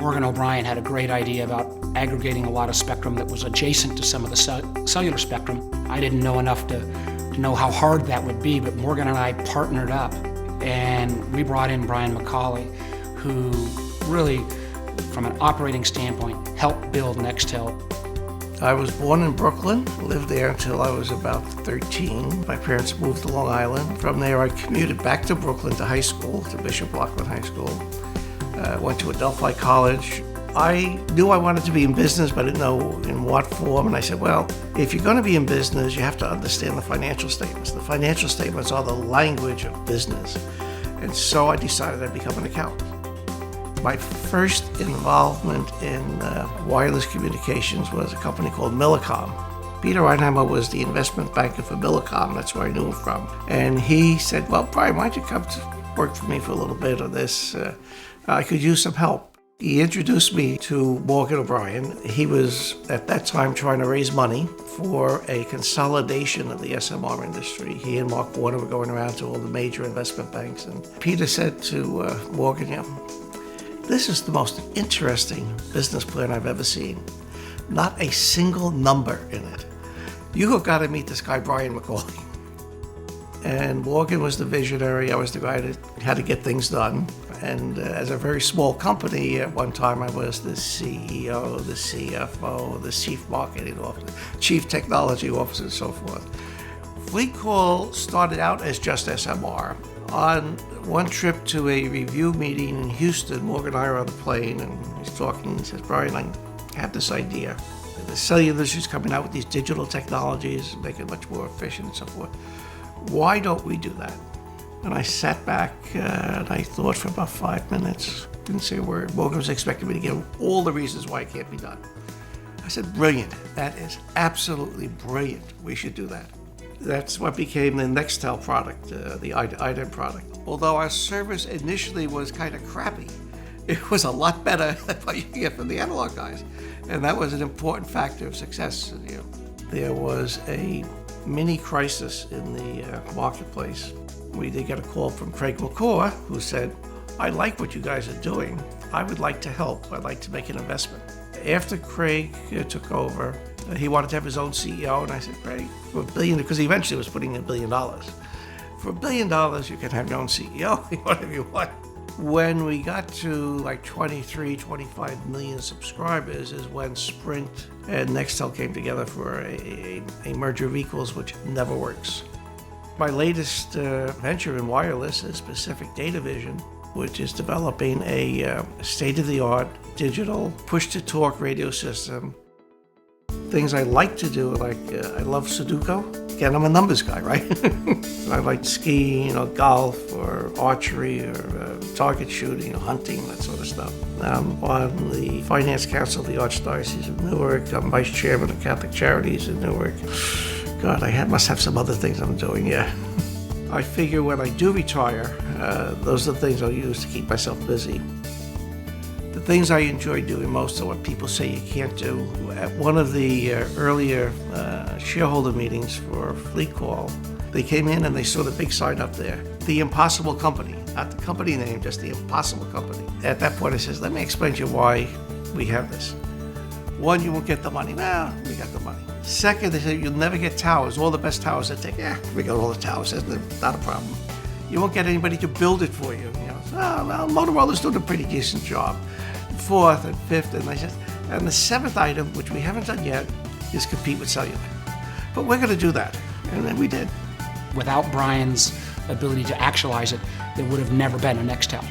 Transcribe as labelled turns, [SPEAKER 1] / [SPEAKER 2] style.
[SPEAKER 1] Morgan O'Brien had a great idea about aggregating a lot of spectrum that was adjacent to some of the cellular spectrum. I didn't know enough to know how hard that would be, but Morgan and I partnered up, and we brought in BrianMcAuley, who really, from an operating standpoint, helped build Nextel.
[SPEAKER 2] I was born in Brooklyn, lived there until I was about 13. My parents moved to Long Island. From there, I commuted back to Brooklyn to high school, to Bishop Lockwood High School. Went to Adelphi College. I knew I wanted to be in business, but I didn't know in what form. And I said, well, if you're going to be in business, you have to understand the financial statements. The financial statements are the language of business. And so I decided I'd become an accountant. My first involvement in wireless communications was a company called Millicom. Peter Reinheimer was the investment banker for Millicom. That's where I knew him from. And he said, well, Brian, why don't you come to work for me for a little bit on this? I could use some help. He introduced me to Morgan O'Brien. He was, at that time, trying to raise money for a consolidation of the SMR industry. He and Mark Warner were going around to all the major investment banks. And Peter said to Morgan, this is the most interesting business plan I've ever seen. Not a single number in it. You have got to meet this guy, BrianMcAuley. And Morgan was the visionary. I was the guy that had to get things done. And as a very small company, at one time I was the CEO, the CFO, the chief marketing officer, chief technology officer, and so forth. FleetCall started out as just SMR. On one trip to a review meeting in Houston, Morgan and I are on the plane, and he's talking, he says, Brian, I have this idea. The cellular industry is coming out with these digital technologies, make it much more efficient and so forth. Why don't we do that? And I sat back and I thought for about 5 minutes, didn't say a word. Morgan was expecting me to give all the reasons why it can't be done. I said, brilliant, that is absolutely brilliant, we should do that. That's what became the Nextel product, the IDEM product. Although our service initially was kind of crappy, it was a lot better than what you get from the analog guys. And that was an important factor of success. There was a mini crisis in the marketplace. We did get a call from Craig McCaw, who said, I like what you guys are doing. I would like to help. I'd like to make an investment. After Craig took over, he wanted to have his own CEO, and I said, Craig, for $1 billion, because he eventually was putting in $1 billion. For $1 billion, you can have your own CEO, whatever you want. When we got to like 23, 25 million subscribers is when Sprint and Nextel came together for a merger of equals, which never works. My latest venture in wireless is Pacific Data Vision, which is developing a state-of-the-art digital push-to-talk radio system. Things I like to do, like I love Sudoku. Again, I'm a numbers guy, right? I like skiing, golf, or archery, or target shooting, or hunting, that sort of stuff. I'm on the Finance Council of the Archdiocese of Newark. I'm Vice Chairman of Catholic Charities in Newark. God, must have some other things I'm doing, yeah. I figure when I do retire, those are the things I'll use to keep myself busy. The things I enjoy doing most are what people say you can't do. At one of the earlier shareholder meetings for FleetCall, they came in and they saw the big sign up there, The Impossible Company, not the company name, just The Impossible Company. At that point, I says, let me explain to you why we have this. One, you won't get the money. No, we got the money. Second, they said, you'll never get towers. All the best towers that take, we got all the towers. That's not a problem. You won't get anybody to build it for you. Well, Motorola's doing a pretty decent job. Fourth and fifth, and I said, and the seventh item, which we haven't done yet, is compete with cellular. But we're going to do that, and then we did.
[SPEAKER 1] Without Brian's ability to actualize it, there would have never been a Nextel.